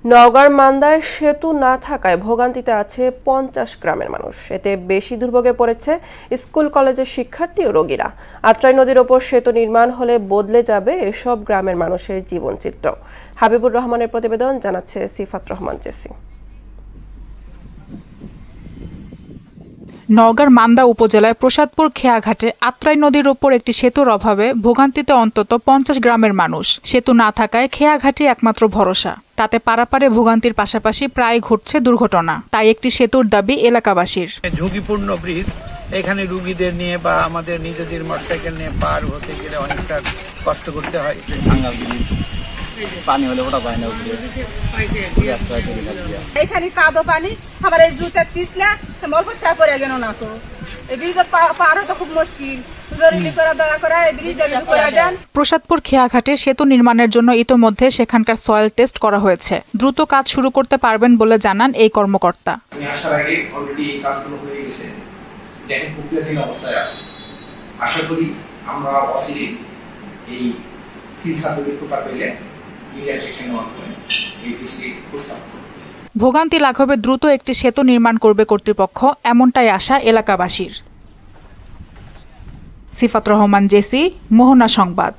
নওগাঁর মান্দায় সেতু না থাকায় ভোগান্তিতে আছে ৫০ গ্রামের মানুষ। এতে বেশি দুর্ভোগে পড়েছে স্কুল কলেজের শিক্ষার্থী ও রোগীরা। আত্রাই নদীর ওপর সেতু নির্মাণ হলে বদলে যাবে এসব গ্রামের মানুষের জীবনচিত্র। হাবিবুর রহমানের প্রতিবেদন, জানাচ্ছে সিফাত রহমান জেসি। নওগাঁর মান্দা উপজেলায় প্রসাদপুর খেয়াঘাটে আত্রাই নদীর ওপর একটি সেতুর অভাবে ভোগান্তিতে অন্তত ৫০ গ্রামের মানুষ। সেতু না থাকায় খেয়াঘাটই একমাত্র ভরসা। তাতে পারাপারে ভোগান্তির পাশাপাশি প্রায় ঘটছে দুর্ঘটনা। তাই একটি সেতুর দাবি এলাকাবাসীর। ঝুঁকিপূর্ণ ব্রিজ, এখানে রুগীদের নিয়ে বা আমাদের নিজেদের মোটরসাইকেল নিয়ে পার হতে গেলে অনেকটা কষ্ট করতে হয়। পানি হলে ওটা যায় না, এখানে কাদো পানি আমার এই জুতা পিছলে মলপত্তা করে গেল না তো এই ব্রিজ পার হতে খুব মুশকিল। প্রসাদপুর খেয়াঘাটে সেতু নির্মাণের জন্য ইতোমধ্যে সেখানকার সয়েল টেস্ট করা হয়েছে। দ্রুত কাজ শুরু করতে পারবেন বলে জানান এই কর্মকর্তা। আশা করি আমরা অচিরেই এই ভোগান্তি লাঘবে দ্রুত একটি সেতু নির্মাণ করবে কর্তৃপক্ষ, এমনটাই আশা এলাকাবাসীর। সিফাত রহমান জেসি, মোহনা সংবাদ।